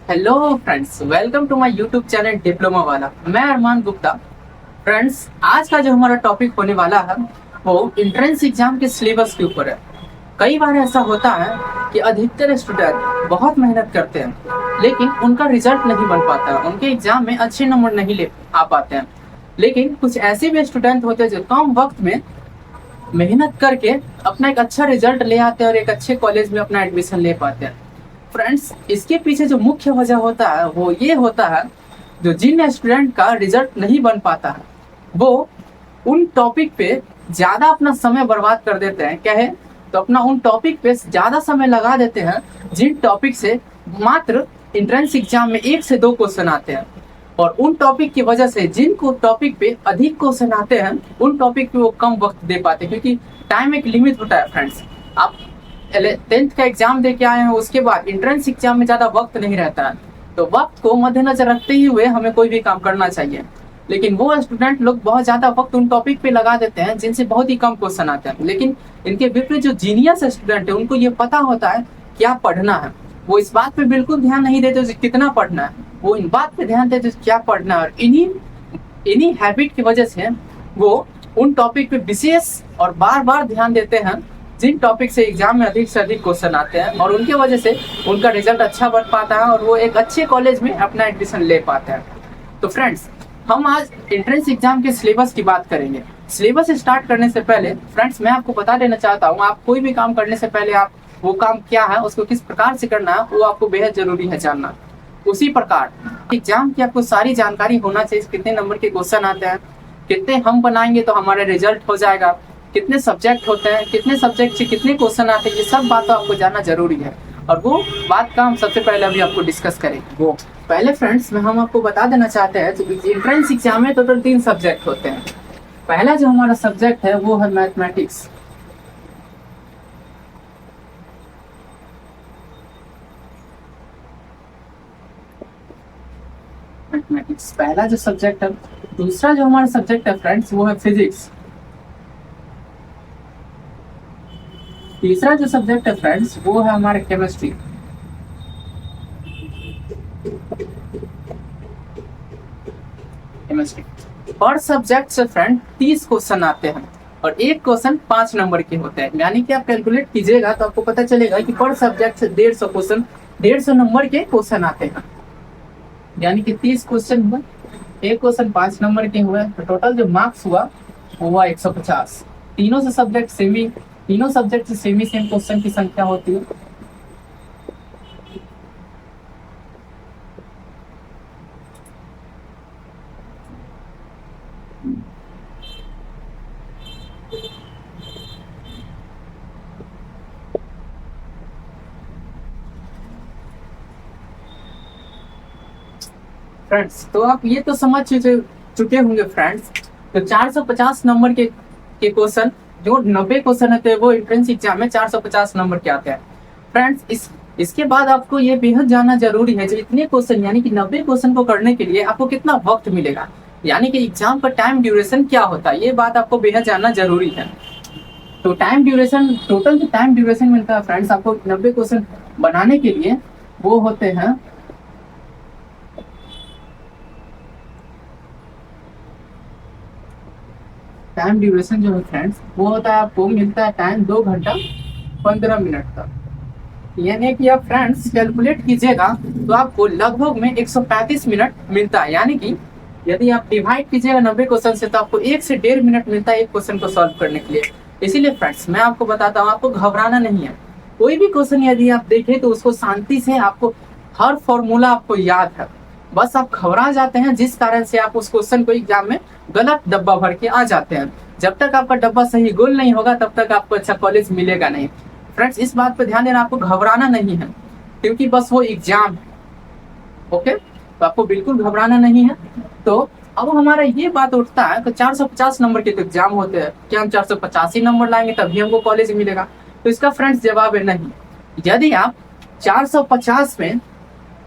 Hello friends, welcome to my YouTube channel diploma वाला। मैं अरमान Gupta. Friends, आज का जो हमारा टॉपिक होने वाला है वो एंट्रेंस एग्जाम के सिलेबस के ऊपर है। कई बार ऐसा होता है कि अधिकतर स्टूडेंट बहुत मेहनत करते हैं लेकिन उनका रिजल्ट नहीं बन पाता है, उनके एग्जाम में अच्छे नंबर नहीं ले आ पाते हैं। लेकिन कुछ ऐसे भी स्टूडेंट होते हैं जो कम वक्त में मेहनत करके अपना एक अच्छा रिजल्ट ले आते हैं और एक अच्छे कॉलेज में अपना एडमिशन ले पाते हैं। फ्रेंड्स, इसके पीछे जो मुख्य वजह होता है वो ये होता है, जो जिन स्टूडेंट का रिजल्ट नहीं बन पाता है वो उन टॉपिक पे ज्यादा अपना समय बर्बाद कर देते हैं। क्या है तो अपना उन टॉपिक पे ज्यादा समय लगा देते हैं जिन टॉपिक से मात्र एंट्रेंस एग्जाम में 1 से 2 क्वेश्चन आते हैं। और उन टॉपिक की वजह से जिनको टॉपिक पे अधिक क्वेश्चन आते हैं उन टॉपिक पे वो कम वक्त दे पाते हैं, क्योंकि टाइम एक लिमिट होता है। फ्रेंड्स, आप 10th का एग्जाम दे के आए हैं, उसके बाद एंट्रेंस एग्जाम में ज्यादा वक्त नहीं रहता है, तो वक्त को मद्देनजर रखते ही हुए हमें कोई भी काम करना चाहिए। लेकिन वो स्टूडेंट लोग बहुत ज्यादा वक्त उन टॉपिक पे लगा देते हैं जिनसे बहुत ही कम क्वेश्चन आते हैं। लेकिन इनके विपरीत जो जीनियस स्टूडेंट है उनको ये पता होता है क्या पढ़ना है, वो इस बात पे बिल्कुल ध्यान नहीं देते कितना पढ़ना है, वो इन बात पे ध्यान देते क्या पढ़ना है। और इन्हीं हैबिट की वजह से वो उन टॉपिक पे विशेष और बार बार ध्यान देते हैं जिन टॉपिक से एग्जाम में अधिक से अधिक क्वेश्चन आते हैं, और उनके वजह से उनका रिजल्ट अच्छा बन पाता है और वो एक अच्छे कॉलेज में अपना एडमिशन ले पाते हैं। तो फ्रेंड्स, हम आज एंट्रेंस एग्जाम के सिलेबस की बात करेंगे। सिलेबस स्टार्ट करने से पहले फ्रेंड्स मैं आपको बता देना चाहता हूँ, आप कोई भी काम करने से पहले आप वो काम क्या है, उसको किस प्रकार से करना है, वो आपको बेहद जरूरी है जानना। उसी प्रकार एग्जाम की आपको सारी जानकारी होना चाहिए। कितने नंबर के क्वेश्चन आते हैं, कितने हम बनाएंगे तो हमारा रिजल्ट हो जाएगा, कितने सब्जेक्ट होते हैं, कितने सब्जेक्ट से कितने क्वेश्चन आते हैं, ये सब बात आपको जानना जरूरी है। और वो बात का हम सबसे पहले अभी आपको डिस्कस करेंगे। वो पहले फ्रेंड्स में हम आपको बता देना चाहते हैं, एंट्रेंस एग्जाम में टोटल 3 सब्जेक्ट होते हैं। पहला जो हमारा सब्जेक्ट है वो है मैथमेटिक्स। मैथमेटिक्स पहला जो सब्जेक्ट है। दूसरा जो हमारा सब्जेक्ट है फ्रेंड्स वो है फिजिक्स। तीसरा जो सब्जेक्ट है फ्रेंड्स वो है हमारा केमिस्ट्री। पर सब्जेक्ट से फ्रेंड 30 क्वेश्चन आते हैं और एक क्वेश्चन 5 नंबर के होते हैं। यानी कि आप कैलकुलेट कीजिएगा तो आपको पता चलेगा कि पर सब्जेक्ट से 150 क्वेश्चन, 150 नंबर के क्वेश्चन आते हैं। यानी कि 30 क्वेश्चन हुआ, एक क्वेश्चन 5 नंबर के हुए, तो टोटल जो मार्क्स हुआ वो हुआ 150। तीनों सब्जेक्ट से सेमी सेम क्वेश्चन की संख्या होती है। फ्रेंड्स, तो आप ये तो समझ चुके होंगे फ्रेंड्स, तो 450 नंबर के क्वेश्चन, जो 90 क्वेश्चन होते हैं वो एंट्रेंस एग्जाम में 450 नंबर के आते हैं। फ्रेंड्स, इसके बाद आपको ये बेहद जानना जरूरी है, जो इतने क्वेश्चन यानी कि 90 क्वेश्चन को करने के लिए आपको कितना वक्त मिलेगा, यानी कि एग्जाम का टाइम ड्यूरेशन क्या होता है, ये बात आपको बेहद जानना जरूरी है। तो टाइम ड्यूरेशन, टोटल जो टाइम ड्यूरेशन मिलता है फ्रेंड्स आपको 90 क्वेश्चन बनाने के लिए, वो होते हैं टाइम ड्यूरेशन जो है फ्रेंड्स वो होता है, आपको मिलता है टाइम 2 घंटा 15 मिनट तक। यानी कि आप फ्रेंड्स कैलकुलेट कीजिएगा तो आपको लगभग में 135 मिनट मिलता है। यानी कि यदि आप डिवाइड कीजिएगा 90 क्वेश्चन से तो आपको 1 से 1.5 मिनट मिलता है एक क्वेश्चन को सॉल्व करने के लिए। इसीलिए फ्रेंड्स मैं आपको बताता हूँ, आपको घबराना नहीं है। कोई भी क्वेश्चन यदि आप देखें तो उसको शांति से, आपको हर फॉर्मूला आपको याद है, बस आप घबरा जाते हैं जिस कारण से आप उस क्वेश्चन को एग्जाम में गलत डब्बा भर के आ जाते हैं। जब तक आपका डब्बा सही गोल नहीं होगा तब तक आपको अच्छा कॉलेज मिलेगा नहीं। फ्रेंड्स, इस बात पर ध्यान देना, आपको घबराना नहीं है, क्योंकि बस वो एग्जाम है। ओके, तो आपको बिल्कुल घबराना नहीं है। तो अब हमारा ये बात उठता है तो 450 नंबर के तो एग्जाम होते हैं, क्या हम 485 नंबर लाएंगे तभी हमको कॉलेज मिलेगा? तो इसका फ्रेंड्स जवाब है नहीं। यदि आप 450 में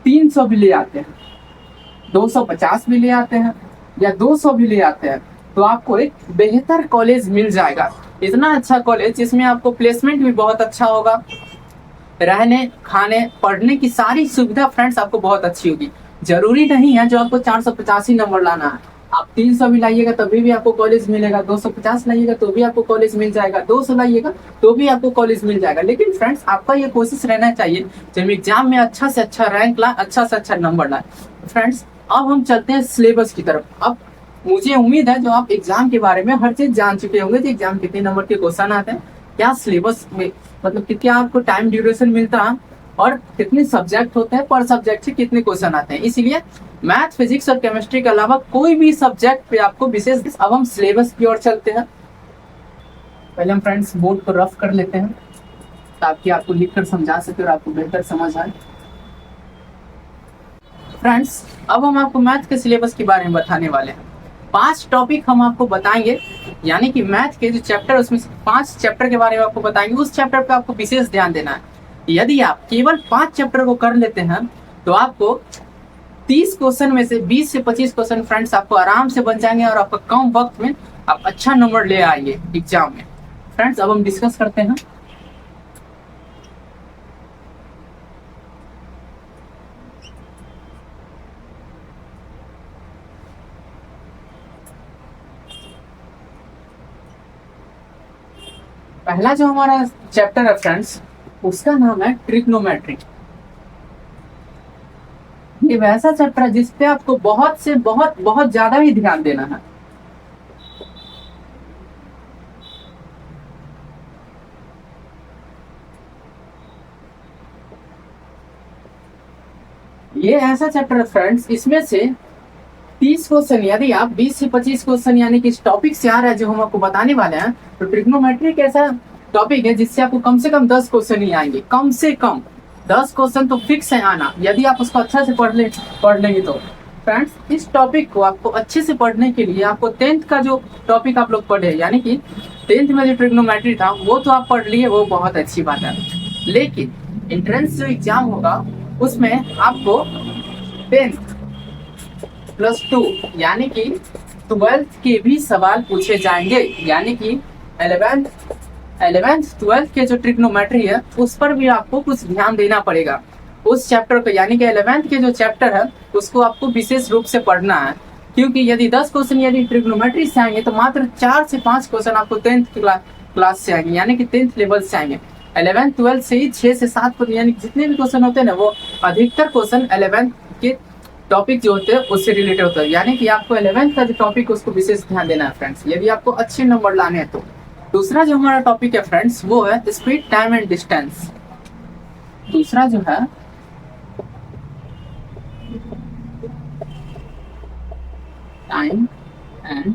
300 भी ले आते हैं, 250 भी ले आते हैं या 200 भी ले आते हैं तो आपको एक बेहतर कॉलेज मिल जाएगा। इतना अच्छा कॉलेज जिसमें आपको प्लेसमेंट भी बहुत अच्छा होगा, रहने खाने पढ़ने की सारी सुविधा फ्रेंड्स आपको बहुत अच्छी होगी। जरूरी नहीं है जो आपको 485 नंबर लाना है, आप 300 भी लाइएगा तभी भी आपको कॉलेज मिलेगा, 250 लाइएगा तो भी आपको कॉलेज मिल जाएगा, 200 लाइएगा तो भी आपको कॉलेज मिल जाएगा। लेकिन फ्रेंड्स आपका ये कोशिश रहना चाहिए जब एग्जाम में अच्छा से अच्छा रैंक लाए, अच्छा से अच्छा नंबर लाए। फ्रेंड्स अब हम चलते हैं सिलेबस की तरफ। अब मुझे उम्मीद है जो आप एग्जाम के बारे में हर चीज जान चुके होंगे कि एग्जाम कितने नंबर के क्वेश्चन आते हैं, क्या सिलेबस में मतलब कितना आपको टाइम ड्यूरेशन मिलता है और कितने सब्जेक्ट होते हैं, पर सब्जेक्ट से कितने क्वेश्चन आते हैं। इसीलिए मैथ, फिजिक्स और केमिस्ट्री के अलावा कोई भी सब्जेक्ट पे आपको विशेष। अब हम सिलेबस की ओर चलते हैं। पहले हम फ्रेंड्स बोर्ड को रफ कर लेते हैं ताकि आपको लिखकर समझा सके और आपको बेहतर समझ आए। फ्रेंड्स अब हम आपको मैथ के सिलेबस के बारे में बताने वाले हैं। 5 टॉपिक हम आपको बताएंगे, यानी कि मैथ के जो चैप्टर उसमें 5 चैप्टर के बारे में आपको बताएंगे। उस चैप्टर पे आपको विशेष ध्यान देना है। यदि आप केवल 5 चैप्टर को कर लेते हैं तो आपको 30 क्वेश्चन में से 20 से 25 क्वेश्चन फ्रेंड्स आपको आराम से बन जाएंगे और आपको कम वक्त में आप अच्छा नंबर ले आएंगे एग्जाम में। फ्रेंड्स अब हम डिस्कस करते हैं। पहला जो हमारा चैप्टर है फ्रेंड्स उसका नाम है ट्रिग्नोमेट्री। ये वैसा चैप्टर है जिसपे आपको बहुत से बहुत बहुत ज्यादा ही ध्यान देना है। ये ऐसा चैप्टर है फ्रेंड्स, इसमें से 30 क्वेश्चन यदि आप 20 से 25 क्वेश्चन यानी कि इस टॉपिक से आ रहा है जो हम आपको बताने वाले हैं, तो ट्रिग्नोमेट्री एक ऐसा टॉपिक है जिससे आपको कम से कम 10 क्वेश्चन ही आएंगे। कम से कम 10 क्वेश्चन तो फिक्स है आना, यदि आप उसको अच्छा से पढ़ लेंगे तो। फ्रेंड्स इस टॉपिक को आपको अच्छे से पढ़ने के लिए आपको 10th का जो टॉपिक आप लोग पढ़े, यानी कि 10th में जो ट्रिग्नोमेट्री था वो तो आप पढ़ लिए, वो बहुत अच्छी बात है। लेकिन एंट्रेंस जो एग्जाम होगा उसमें आपको 10th + 2 यानी कि 12th के भी सवाल पूछे जाएंगे, यानी कि 11th 12th के जो ट्रिग्नोमेट्री है उस पर भी आपको कुछ ध्यान देना पड़ेगा। उस चैप्टर को यानी कि 11th के जो चैप्टर है उसको आपको विशेष रूप से पढ़ना है, क्योंकि यदि 10 क्वेश्चन यदि ट्रिग्नोमेट्री से आएंगे तो मात्र 4 से 5 क्वेश्चन आपको 10th क्लास से आएंगे, यानी कि 10th लेवल से आएंगे। 11th 12th से ही 6 से 7 यानी जितने भी क्वेश्चन होते हैं ना वो अधिकतर क्वेश्चन 11th के टॉपिक जो होते हैं उससे रिलेटेड होता है, यानी कि आपको 11th का जो टॉपिक उसको विशेष ध्यान देना है फ्रेंड्स, यदि आपको अच्छे नंबर लाने हैं तो। दूसरा जो हमारा टॉपिक है फ्रेंड्स वो है स्पीड, टाइम एंड डिस्टेंस। दूसरा जो है टाइम एंड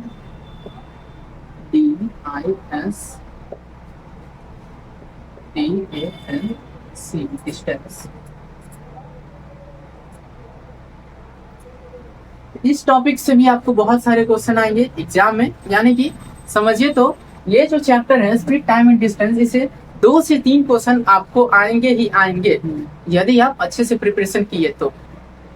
DISTANC डिस्टेंस। इस टॉपिक से भी आपको बहुत सारे क्वेश्चन आएंगे एग्जाम में, यानी कि समझिए तो ये जो चैप्टर है स्पीड, टाइम एंड डिस्टेंस, इसे 2 से 3 क्वेश्चन आपको आएंगे ही आएंगे यदि आप अच्छे से प्रिपरेशन किए तो।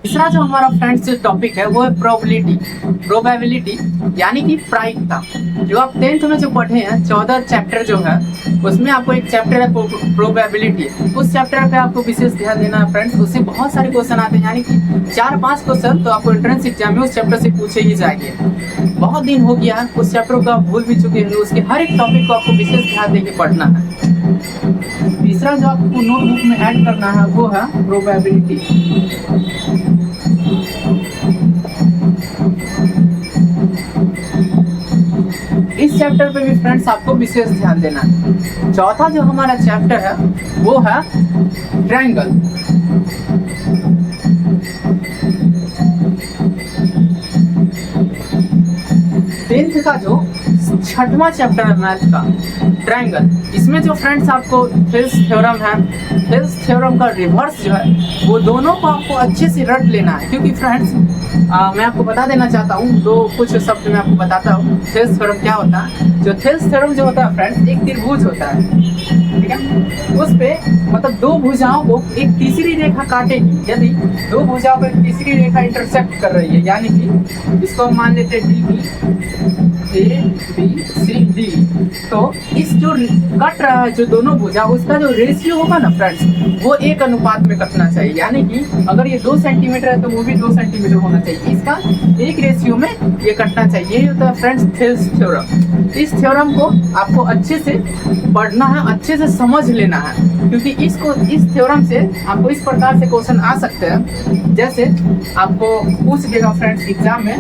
तीसरा जो हमारा फ्रेंड्स टॉपिक है वो है प्रोबेबिलिटी यानी कि प्रायिकता। जो आप 10th में जो पढ़े हैं 14 चैप्टर जो है उसमें आपको एक चैप्टर है प्रोबेबिलिटी, उस चैप्टर पे आपको विशेष ध्यान देना है फ्रेंड्स। उससे बहुत सारे क्वेश्चन आते हैं, यानी कि 4-5 क्वेश्चन तो आपको एंट्रेंस एग्जाम में उस चैप्टर से पूछे ही जाएंगे। बहुत दिन हो गया उस चैप्टर को आप भूल भी चुके हैं, उसके हर एक टॉपिक को आपको विशेष ध्यान देके पढ़ना है। तीसरा जो आपको नोटबुक में ऐड करना है वो है प्रोबेबिलिटी। इस चैप्टर पे भी फ्रेंड्स आपको विशेष ध्यान देना है। चौथा जो हमारा चैप्टर है वो है ट्रायंगल। टेंथ का जो 6वां चैप्टर है मैथ का ट्रायंगल, इसमें जो फ्रेंड्स आपको थेल्स थ्योरम है, थेल्स थ्योरम का रिवर्स जो है वो दोनों को आपको अच्छे से रट लेना है। क्योंकि फ्रेंड्स मैं आपको बता देना चाहता हूँ, कुछ शब्द मैं आपको बताता हूँ थेल्स थ्योरम क्या होता है। जो थेल्स थ्योरम जो होता है फ्रेंड्स एक त्रिभुज होता है, ठीक है, उस पे मतलब 2 भुजाओं को एक तीसरी रेखा काटेगी। यदि 2 भुजाओं को एक तीसरी रेखा इंटरसेक्ट कर रही है, यानी कि इसको हम मान लेते हैं DB ABCD। तो इस जो कट रहा है जो दोनों भुजा, उसका जो रेशियो होगा ना फ्रेंड्स, वो 1 अनुपात में कटना चाहिए। यानी कि अगर ये 2 सेंटीमीटर है तो वो भी 2 सेंटीमीटर होना चाहिए, इसका 1 रेशियो में ये कटना चाहिए। यही होता है फ्रेंड्स थेल्स थ्योरम। इस थ्योरम को आपको अच्छे से पढ़ना है, अच्छे से समझ लेना है, क्योंकि इस थ्योरम से आपको इस प्रकार से क्वेश्चन आ सकते हैं। जैसे आपको पूछ देगा फ्रेंड्स एग्जाम में,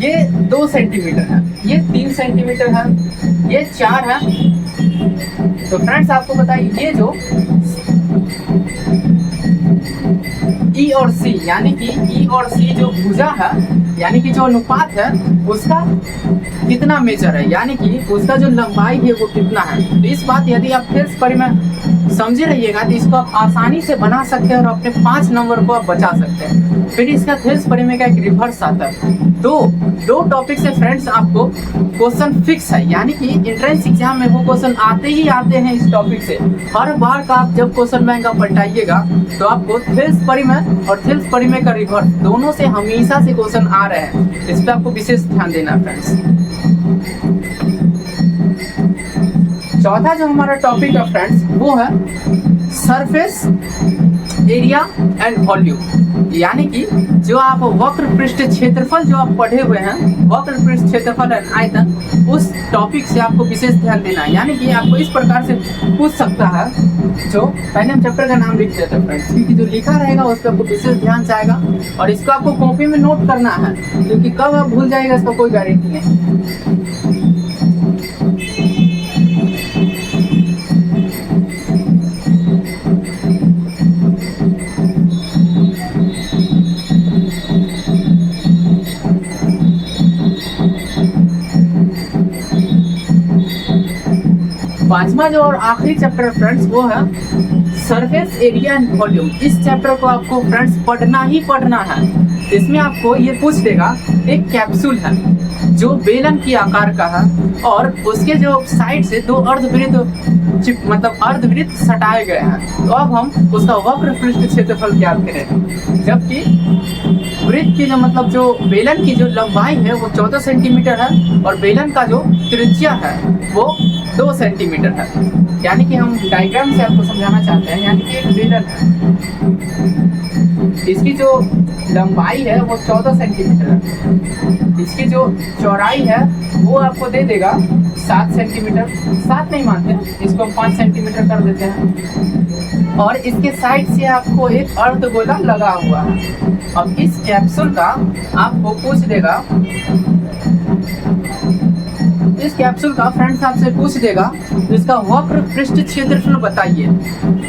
ये 2 सेंटीमीटर है, ये 3 सेंटीमीटर है, ये 4 है। तो फ्रेंड्स आपको बताइए, ये जो ई और सी, यानी कि ई और सी जो भुजा है, यानी कि जो अनुपात है, उसका कितना मेजर है, यानी कि उसका जो लंबाई है वो कितना है। तो इस बात यदि आप फिर पर में समझे रहिएगा तो इसको आप आसानी से बना सकते हैं और अपने 5 नंबर को आप बचा सकते हैं। फिर इसका थेल्स परिमेय का एक रिवर्स आता है। दो टॉपिक से फ्रेंड्स आपको क्वेश्चन फिक्स है, यानी कि एंट्रेंस एग्जाम में वो क्वेश्चन आते ही आते हैं इस टॉपिक से। हर बार का आप जब क्वेश्चन बैंक का पलटाइएगा तो आपको थेल्स परिमेय और थेल्स परिमेय का रिवर्स दोनों से हमेशा से क्वेश्चन आ रहे हैं। इस पर आपको विशेष ध्यान देना है फ्रेंड्स। चौथा जो हमारा टॉपिक है फ्रेंड्स, वो है सरफेस एरिया एंड वॉल्यूम, यानी कि जो आप वक्र पृष्ठ क्षेत्रफल जो आप पढ़े हुए हैं, वक्र पृष्ठ क्षेत्रफल एंड आयतन, उस टॉपिक से आपको विशेष ध्यान देना है। यानी कि आपको इस प्रकार से पूछ सकता है, जो पहले हम चैप्टर का नाम लिख देते हैं फ्रेंड्स, क्योंकि जो लिखा रहेगा उस पर आपको विशेष ध्यान जाएगा और इसको आपको कॉपी में नोट करना है, क्योंकि कब आप भूल जाएगा इसका कोई गारंटी नहीं। 5वां जो और आखिरी चैप्टर फ्रेंड्स, वो है सरफेस एरिया एंड वॉल्यूम। इस चैप्टर को आपको फ्रेंड्स पढ़ना ही पढ़ना है। इसमें आपको ये पूछ देगा, एक कैप्सूल है जो बेलन की आकार का है और उसके जो साइड से 2 अर्धवृत्त सटाए गए हैं। तो अब हम उसका वक्र पृष्ठ क्षेत्रफल ज्ञात करें, जबकि वृत्त की जो बेलन की जो लंबाई है वो 14 सेंटीमीटर है और बेलन का जो त्रिज्या है वो 2 सेंटीमीटर है। यानी कि हम डायग्राम से आपको समझाना चाहते हैं, यानी कि एक बेलन है, इसकी जो लंबाई है वो 14 सेंटीमीटर है, इसकी जो चौड़ाई है वो आपको दे देगा 7 सेंटीमीटर, 7 नहीं मानते, इसको 5 सेंटीमीटर कर देते हैं, और इसके साइड से आपको एक अर्धगोला लगा हुआ है। अब इस कैप्सूल का आपको पूछ देगा, इस कैप्सूल का फ्रेंड्स आपसे पूछ देगा इसका वक्र पृष्ठ क्षेत्रफल बताइए।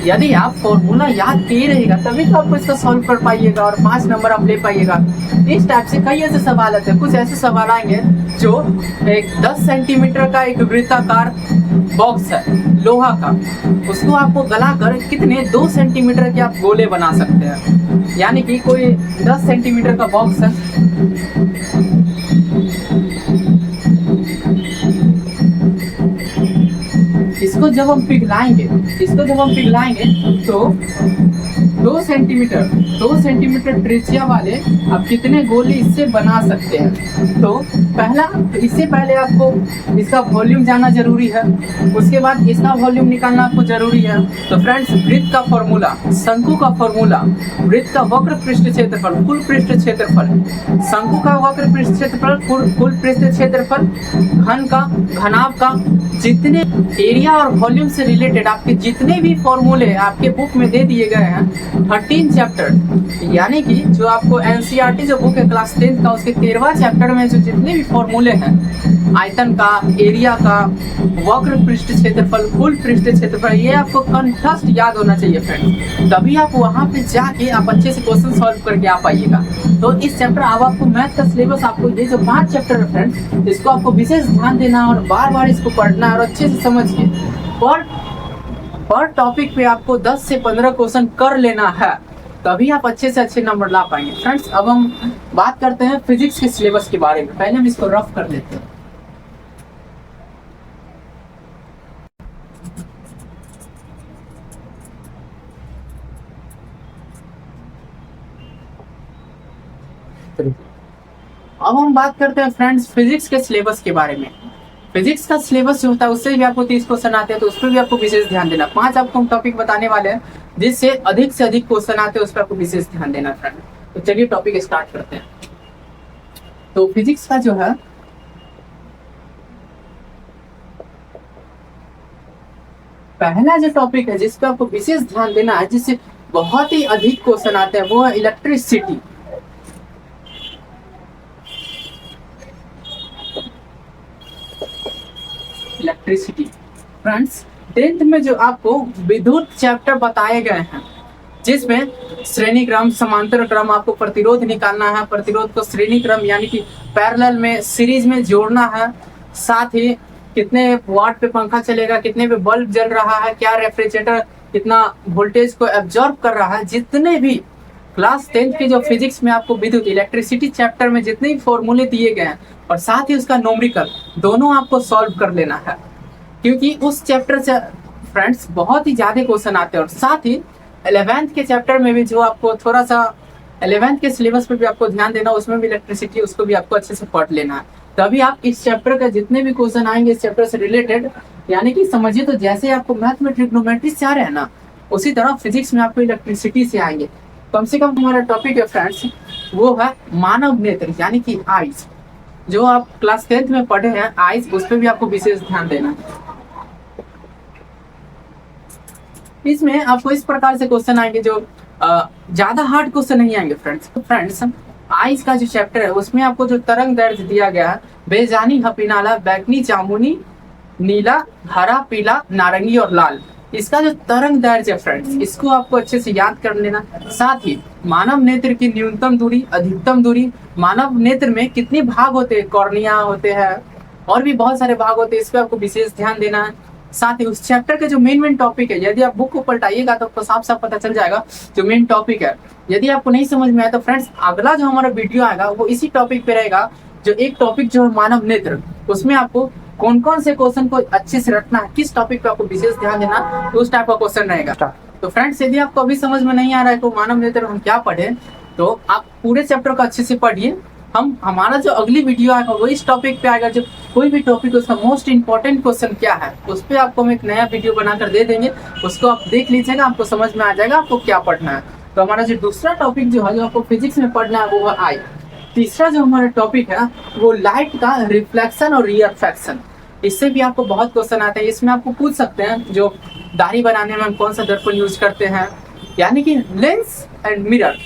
यदि आप फॉर्मूला याद किए रहेगा तभी तो आपको इसका सॉल्व कर पाइएगा और 5 नंबर आप ले पाइएगा। इस टाइप से कई ऐसे सवाल आते हैं, कुछ ऐसे सवाल आएंगे जो एक 10 सेंटीमीटर का एक वृत्ताकार बॉक्स है लोहा का, उसको आपको गलाकर कितने 2 सेंटीमीटर के आप गोले बना सकते हैं। यानी कि कोई 10 सेंटीमीटर का बॉक्स है, इसको जब हम पिघलाएंगे तो 2 सेंटीमीटर त्रिज्या वाले आप कितने गोले इससे बना सकते हैं। तो इससे पहले आपको इसका वॉल्यूम जानना जरूरी है, उसके बाद इसका वॉल्यूम निकालना आपको जरूरी है। तो फ्रेंड्स, वृत्त का फॉर्मूला, शंकु का फॉर्मूला, वृत्त का वक्र पृष्ठ क्षेत्रफल, कुल पृष्ठ क्षेत्रफल, शंकु का वक्र पृष्ठ क्षेत्रफल, कुल पृष्ठ क्षेत्रफल, घन का, घनाभ का, जितने एरिया और वॉल्यूम से रिलेटेड आपके जितने भी फॉर्मूले आपके बुक में दे दिए गए हैं 13 चैप्टर, यानी कि जो आपको एनसीईआरटी जो बुक है क्लास 10th का, उसके 13वां चैप्टर में जो जितने भी फॉर्मूले हैं, आयतन का, एरिया का, वक्र पृष्ठ क्षेत्रफल, कुल पृष्ठ क्षेत्रफल, ये आपको कंठस्थ याद होना चाहिए फ्रेंड्स, तभी आप वहाँ पे जाके आप अच्छे से क्वेश्चन सॉल्व करके आ पाइएगा। तो इस चैप्टर, अब आपको मैथ का सिलेबस, आपको ये जो 5 चैप्टर है फ्रेंड्स, इसको आपको विशेष ध्यान देना और बार बार इसको पढ़ना और अच्छे से समझ के पर टॉपिक पे आपको 10 से 15 क्वेश्चन कर लेना है, तभी आप अच्छे से अच्छे नंबर ला पाएंगे। फ्रेंड्स, अब हम बात करते हैं फिजिक्स के सिलेबस के बारे में। पहले हम इसको रफ कर लेते हैं। अब हम बात करते हैं फ्रेंड्स फिजिक्स के सिलेबस के बारे में। फिजिक्स का सिलेबस जो होता है उससे भी आपको 30 क्वेश्चन आते हैं, तो उस पर भी आपको विशेष ध्यान देना। 5 आपको हम टॉपिक बताने वाले हैं जिससे अधिक से अधिक क्वेश्चन आते हैं, उस पर आपको विशेष ध्यान देना फ्रेंड। तो चलिए टॉपिक स्टार्ट करते हैं। तो फिजिक्स का जो है पहला जो टॉपिक है जिस पर आपको विशेष ध्यान देना है, जिससे बहुत ही अधिक क्वेश्चन आते हैं, वो है इलेक्ट्रिसिटी। इलेक्ट्रिसिटी फ्रेंड्स, 10th में जो आपको विद्युत चैप्टर बताए गए हैं, जिसमें श्रेणी क्रम, समांतर क्रम, आपको प्रतिरोध निकालना है, प्रतिरोध को श्रेणी क्रम यानी कि पैरेलल में, सीरीज में जोड़ना है, साथ ही कितने वाट पे पंखा चलेगा, कितने पे बल्ब जल रहा है, क्या रेफ्रिजरेटर कितना वोल्टेज को एब्जॉर्ब कर रहा है, जितने भी क्लास 10th के जो फिजिक्स में आपको विद्युत इलेक्ट्रिसिटी चैप्टर में जितने भी फॉर्मूले दिए गए हैं और साथ ही उसका न्यूमेरिकल दोनों आपको सॉल्व कर लेना है, क्योंकि उस चैप्टर से फ्रेंड्स बहुत ही ज्यादा क्वेश्चन आते हैं। और साथ ही 11th के चैप्टर में भी जो आपको थोड़ा सा 11th के सिलेबस पे भी आपको ध्यान देना, उसमें भी इलेक्ट्रिसिटी, उसको भी आपको अच्छे से पढ़ लेना है। तभी आप इस चैप्टर का जितने भी क्वेश्चन आएंगे इस चैप्टर से रिलेटेड, यानी कि समझिए तो जैसे आपको मैथ में ट्रिग्नोमेट्री से आ रहे हैं ना, उसी तरह फिजिक्स में आपको इलेक्ट्रिसिटी से आएंगे। कम से कम हमारा टॉपिक है फ्रेंड्स वो है मानव नेत्र यानी कि आइज। जो आप क्लास 10th में पढ़े हैं आइज, उस पर भी आपको विशेष ध्यान देना है। इसमें आपको इस प्रकार से क्वेश्चन आएंगे जो ज्यादा हार्ड क्वेश्चन नहीं आएंगे फ्रेंड्स। आइज का जो चैप्टर है उसमें आपको जो तरंग दैर्ध्य दिया गया है, बेजानी, हपीनाला, बैगनी, जामुनी, नीला, हरा, पीला, नारंगी और लाल, इसका जो तरंग दैर्ध्य है फ्रेंड्स, इसको आपको अच्छे से याद कर लेना। साथ ही मानव नेत्र की न्यूनतम दूरी, अधिकतम दूरी, मानव नेत्र में कितने भाग होते हैं, कॉर्निया होते हैं और भी बहुत सारे भाग होते हैं, इस पर आपको विशेष ध्यान देना है। साथ ही उस चैप्टर के जो मेन टॉपिक है, यदि आप बुक को पलटाइएगा तो आपको साफ साफ पता चल जाएगा जो मेन टॉपिक है। यदि आपको नहीं समझ में आया तो फ्रेंड्स अगला जो हमारा वीडियो आएगा वो इसी टॉपिक पे रहेगा। जो एक टॉपिक जो है मानव नेत्र, उसमें आपको कौन कौन से क्वेश्चन को अच्छे से रखना है, किस टॉपिक पे आपको विशेष ध्यान देना, तो उस टाइप का क्वेश्चन रहेगा। तो फ्रेंड्स यदि आपको अभी समझ में नहीं आ रहा है तो मानव नेत्र हम क्या पढ़े, तो आप पूरे चैप्टर को अच्छे से पढ़िए। हमारा जो अगली वीडियो आएगा वो इस टॉपिक पे आएगा, जो कोई भी टॉपिक उसका मोस्ट इंपॉर्टेंट क्वेश्चन क्या है उस पर आपको हम एक नया वीडियो बनाकर दे देंगे। उसको आप देख लीजिएगा, आपको समझ में आ जाएगा आपको क्या पढ़ना है। तो हमारा जो दूसरा टॉपिक जो है, जो आपको फिजिक्स में पढ़ना है, वो है आई। तीसरा जो हमारा टॉपिक है वो लाइट का रिफ्लेक्शन और रिफ्रैक्शन। इससे भी आपको बहुत क्वेश्चन आते हैं। इसमें आपको पूछ सकते हैं जो दाढ़ी बनाने में हम कौन सा दर्पण यूज करते हैं, यानी कि लेंस एंड मिरर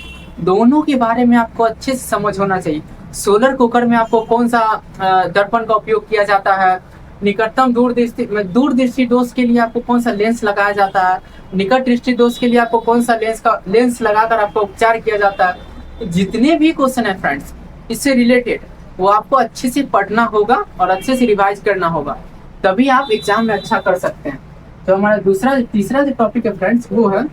दोनों के बारे में आपको अच्छे से समझ होना चाहिए। सोलर कुकर में आपको कौन सा दर्पण का उपयोग किया जाता है, निकटतम दूरदृष्टि दोष के लिए आपको कौन सा लेंस लगाया जाता है, निकट दृष्टि दोष के लिए आपको कौन सा लेंस लगाकर आपको उपचार किया जाता है। जितने भी क्वेश्चन है फ्रेंड्स इससे रिलेटेड, वो आपको अच्छे से पढ़ना होगा और अच्छे से रिवाइज करना होगा, तभी आप एग्जाम में अच्छा कर सकते हैं। तो हमारा तीसरा जो टॉपिक है फ्रेंड्स वो है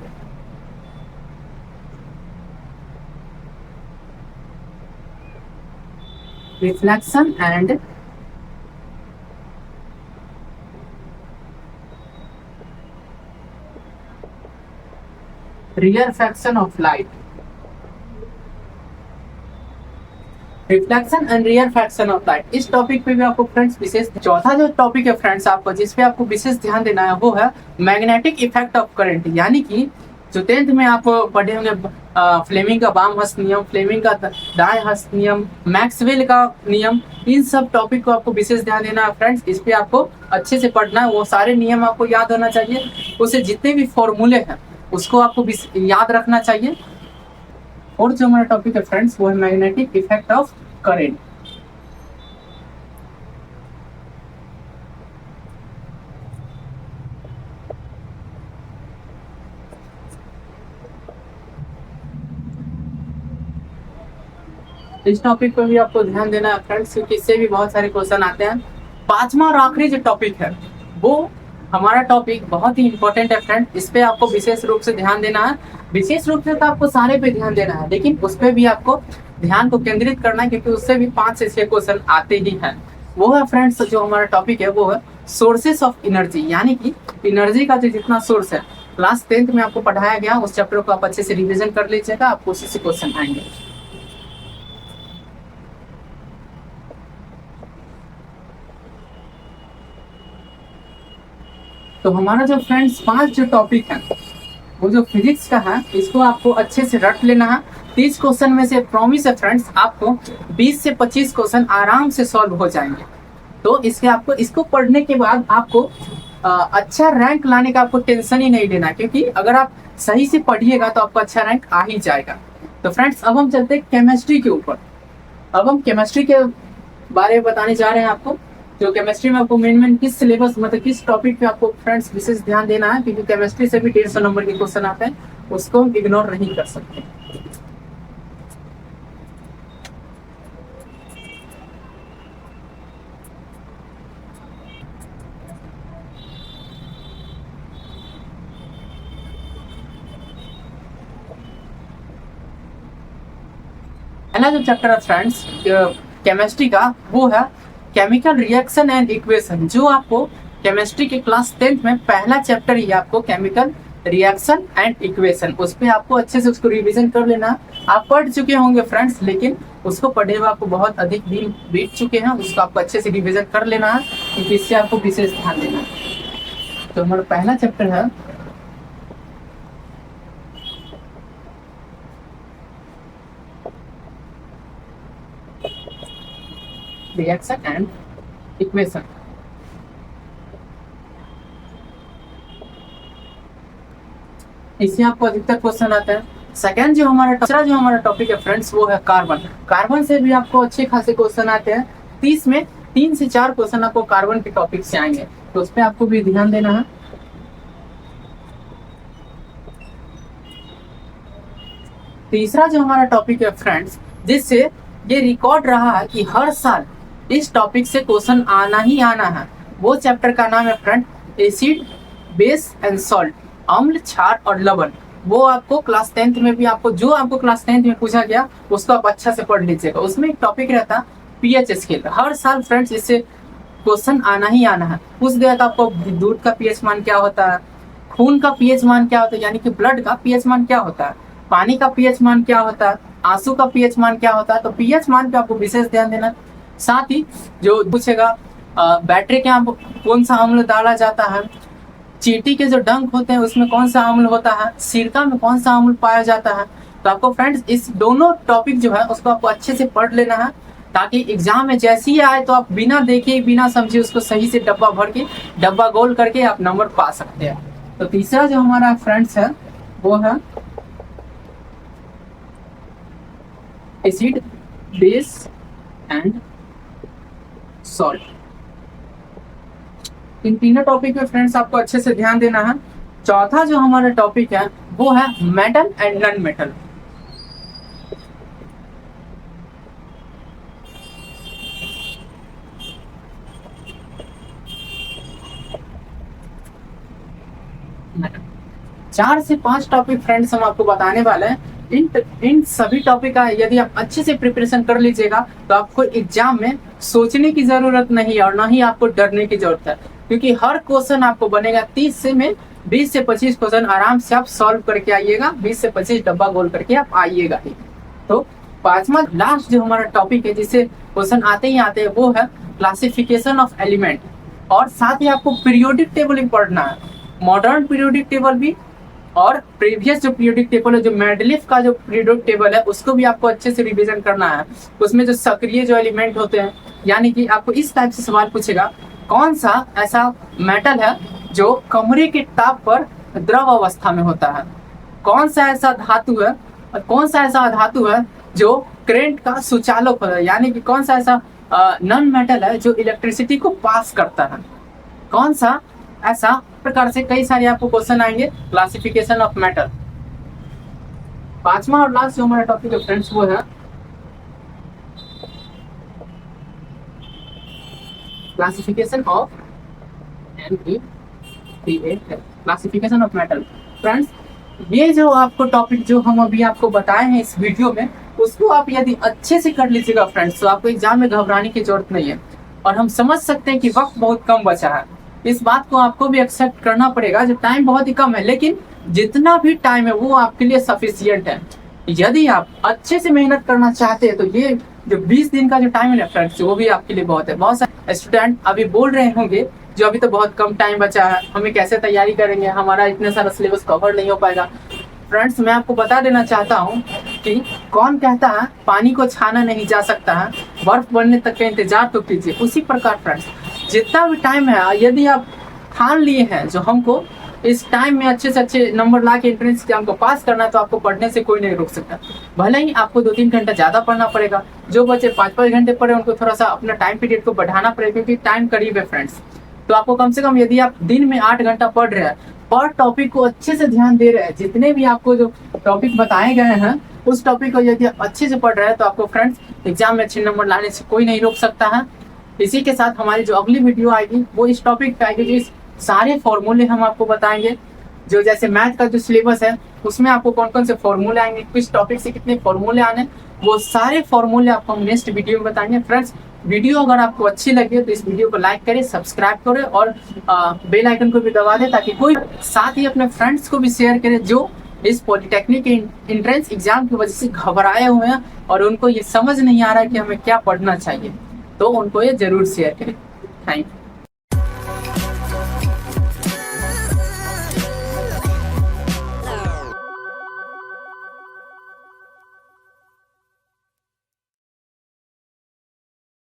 reflection and refraction of light. Reflection and refraction of light, इस टॉपिक पे भी आपको फ्रेंड्स विशेष। चौथा जो टॉपिक है फ्रेंड्स आपको जिसपे आपको विशेष ध्यान देना है वो है मैग्नेटिक इफेक्ट ऑफ करंट, यानी कि जो 10th में आप पढ़े होंगे फ्लेमिंग का बाम हस्त नियम, फ्लेमिंग का दाएं हस्त नियम, मैक्सवेल का नियम, इन सब टॉपिक को आपको विशेष ध्यान देना है फ्रेंड्स। इस पे आपको अच्छे से पढ़ना है, वो सारे नियम आपको याद होना चाहिए, उसे जितने भी फॉर्मूले हैं उसको आपको याद रखना चाहिए। और जो हमारा टॉपिक है फ्रेंड्स वो है मैग्नेटिक इफेक्ट ऑफ करेंट। इस टॉपिक पर भी आपको ध्यान देना है फ्रेंड्स, क्योंकि इससे भी बहुत सारे क्वेश्चन आते हैं। पांचवा और आखिरी जो टॉपिक है वो हमारा टॉपिक बहुत ही इंपॉर्टेंट है फ्रेंड, इस पे आपको विशेष रूप से ध्यान देना है। विशेष रूप से तो आपको सारे पे ध्यान देना है, लेकिन उस पे भी आपको ध्यान को केंद्रित करना है, क्योंकि उससे भी 5 से 6 क्वेश्चन आते ही हैं। वो है फ्रेंड्स जो हमारा टॉपिक है वो है सोर्सेस ऑफ एनर्जी, यानी कि एनर्जी का जो जितना सोर्स है क्लास 10th में आपको पढ़ाया गया, उस चैप्टर को आप अच्छे से रिविजन कर लीजिएगा, आपको उसी से क्वेश्चन आएंगे। तो हमारा जो फ्रेंड्स 5 जो टॉपिक है वो जो फिजिक्स का है, इसको आपको अच्छे से रट लेना है। 30 क्वेश्चन में से प्रॉमिस है फ्रेंड्स, आपको 20 से 25 क्वेश्चन आराम से सॉल्व हो जाएंगे। तो इसके आपको इसको पढ़ने के बाद आपको अच्छा रैंक लाने का आपको टेंशन ही नहीं लेना, क्योंकि अगर आप सही से पढ़िएगा तो आपको अच्छा रैंक आ ही जाएगा। तो फ्रेंड्स अब हम चलते हैं केमिस्ट्री के ऊपर। अब हम केमिस्ट्री के बारे में बताने जा रहे हैं आपको। जो केमिस्ट्री में आपको मेन किस सिलेबस मतलब किस टॉपिक पे आपको फ्रेंड्स विशेष ध्यान देना है, क्योंकि केमिस्ट्री से भी 150 नंबर के क्वेश्चन आते हैं, उसको हम इग्नोर नहीं कर सकते। पहला जो चैप्टर है फ्रेंड्स केमिस्ट्री का वो है केमिकल रिएक्शन एंड इक्वेशन। जो आपको केमिस्ट्री के क्लास 10th में पहला चैप्टर ही आपको केमिकल रिएक्शन एंड इक्वेशन, उस पर आपको अच्छे से उसको रिवीजन कर लेना। आप पढ़ चुके होंगे फ्रेंड्स, लेकिन उसको पढ़े हुए आपको बहुत अधिक दिन बीत चुके हैं, उसको आपको अच्छे से रिवीजन कर लेना है, क्योंकि इससे आपको विशेष ध्यान देना है। तो हमारा पहला चैप्टर है रिएक्शन एंड इक्वेशन। इससे आपको अधिकतर क्वेश्चन आता है। सेकंड जो हमारा दूसरा जो हमारा टॉपिक है फ्रेंड्स वो है कार्बन। कार्बन से भी आपको अच्छे खासे क्वेश्चन आते हैं। 30 में 3 से 4 क्वेश्चन आपको कार्बन के टॉपिक से आएंगे, तो उस पर आपको भी ध्यान देना है। तीसरा जो हमारा टॉपिक है फ्रेंड्स, जिससे ये रिकॉर्ड रहा है कि हर साल इस टॉपिक से क्वेश्चन आना ही आना है, वो चैप्टर का नाम है friend acid base and salt, अम्ल क्षार और लवण। वो आपको क्लास 10th में भी आपको जो आपको क्लास 10th में पूछा गया उसको आप अच्छा से पढ़ लीजिएगा। उसमें एक टॉपिक रहता पीएच स्केल। हर साल फ्रेंड्स इससे क्वेश्चन आना ही आना है। पूछ दिया था आपको दूध का पीएच मान क्या होता है, खून का पीएच मान क्या होता है, यानी कि ब्लड का पीएच मान क्या होता है, पानी का पीएच मान क्या होता है, आंसू का पीएच मान क्या होता है। तो पीएच मान पे आपको विशेष ध्यान देना। साथ ही जो पूछेगा बैटरी के यहाँ कौन सा अम्ल डाला जाता है, चींटी के जो डंक होते हैं उसमें कौन सा अम्ल होता है, सिरका में कौन सा अम्ल पाया जाता है। तो आपको फ्रेंड्स इस दोनों टॉपिक जो है उसको आपको अच्छे से पढ़ लेना है, ताकि एग्जाम में जैसे ही आए तो आप बिना देखे बिना समझे उसको सही से डब्बा भर के डब्बा गोल करके आप नंबर पा सकते हैं। तो तीसरा जो हमारा फ्रेंड्स है वो है एसिड बेस एंड सॉल्ट। इन तीनों टॉपिक में फ्रेंड्स आपको अच्छे से ध्यान देना है। चौथा जो हमारा टॉपिक है वो है मेटल एंड नॉन मेटल। चार से 5 टॉपिक फ्रेंड्स हम आपको बताने वाले हैं। इन सभी टॉपिक का यदि आप अच्छे से प्रिपरेशन कर लीजिएगा तो आपको एग्जाम में सोचने की जरूरत नहीं है और ना ही आपको डरने की जरूरत है, क्योंकि हर क्वेश्चन आपको बनेगा 30 से में 20 से 25 क्वेश्चन आराम से आप सॉल्व करके आइएगा। 20 से 25 डब्बा गोल करके आप आइएगा ही। तो पांचवा लास्ट जो हमारा टॉपिक है जिससे क्वेश्चन आते ही आते हैं वो है क्लासिफिकेशन ऑफ एलिमेंट। और साथ ही आपको पीरियोडिक टेबल भी पढ़ना है, मॉडर्न पीरियोडिक टेबल भी और प्रीवियस जो पीरियोडिक टेबल है, जो मेंडलीफ का जो पीरियोडिक टेबल है उसको भी आपको अच्छे से रिवीजन करना है। उसमें जो सक्रिय जो एलिमेंट होते हैं, यानी कि आपको इस टाइप से सवाल पूछेगा कौन सा ऐसा मेटल है जो कमरे के ताप पर द्रव अवस्था में होता है, कौन सा ऐसा धातु है और कौन सा ऐसा धातु है जो करंट का सुचालक होता है, यानी कि कौन सा ऐसा नॉन मेटल है जो इलेक्ट्रिसिटी को पास करता है, कौन सा ऐसा प्रकार से कई सारे आपको क्वेश्चन आएंगे क्लासिफिकेशन ऑफ मेटल। पांचवा और लास्ट जो हमारा टॉपिक है फ्रेंड्स वो है classification of classification of metal. Friends ये जो आपको टॉपिक जो हम अभी आपको बताए हैं इस वीडियो में, उसको आप यदि अच्छे से कर लीजिएगा फ्रेंड्स तो आपको एग्जाम में घबराने की जरूरत नहीं है। और हम समझ सकते हैं कि वक्त बहुत कम बचा है, इस बात को आपको भी एक्सेप्ट करना पड़ेगा। जो टाइम बहुत ही कम है, लेकिन जितना भी टाइम है वो आपके लिए सफिशियंट है। यदि आप अच्छे से मेहनत करना चाहते हैं तो ये जो 20 दिन का जो टाइम है फ्रेंड्स वो भी आपके लिए बहुत है। बहुत सारे स्टूडेंट अभी बोल रहे होंगे जो अभी तो बहुत कम टाइम बचा है, हमें कैसे तैयारी करेंगे, हमारा इतने सारा सिलेबस कवर नहीं हो पाएगा। फ्रेंड्स, मैं आपको बता देना चाहता हूँ कि कौन कहता है पानी को छाना नहीं जा सकता है, बर्फ बनने तक का इंतजार तो कीजिए। उसी प्रकार फ्रेंड्स, जितना भी टाइम है, यदि आप ठान लिए हैं जो हमको इस टाइम में अच्छे से अच्छे नंबर ला के एंट्रेंस एग्जाम को पास करना है, तो आपको पढ़ने से कोई नहीं रोक सकता। भले ही आपको 2-3 घंटा ज़्यादा पढ़ना पड़ेगा, जो बच्चे 5-5 घंटे पढ़े उनको थोड़ा सा अपना टाइम पीरियड को बढ़ाना पड़ेगा, क्योंकि टाइम करीब है फ्रेंड्स। तो आपको कम से कम, यदि आप दिन में 8 घंटा पढ़ रहे हैं और टॉपिक को अच्छे से ध्यान दे रहे हैं, जितने भी आपको जो टॉपिक बताए गए हैं उस टॉपिक को यदि आप अच्छे से पढ़ रहे हैं, तो आपको फ्रेंड्स एग्जाम में अच्छे नंबर लाने से कोई नहीं रोक सकता है। इसी के साथ हमारी जो अगली वीडियो आएगी वो इस टॉपिक पे आएगी, जो इस सारे फॉर्मूले हम आपको बताएंगे। जो जैसे मैथ का जो सिलेबस है उसमें आपको कौन कौन से फॉर्मूले आएंगे, किस टॉपिक से कितने फॉर्मूले आने, वो सारे फॉर्मूले आपको हम नेक्स्ट वीडियो में बताएंगे। फ्रेंड्स, वीडियो अगर आपको अच्छी लगे तो इस वीडियो को लाइक करें, सब्सक्राइब करें और बेल आइकन को भी दबा दें, ताकि कोई साथ ही अपने फ्रेंड्स को भी शेयर करें जो इस पॉलिटेक्निक एंट्रेंस एग्जाम की वजह से घबराए हुए हैं और उनको ये समझ नहीं आ रहा है कि हमें क्या पढ़ना चाहिए, तो उनको ये जरूर शेयर करें। Thank you.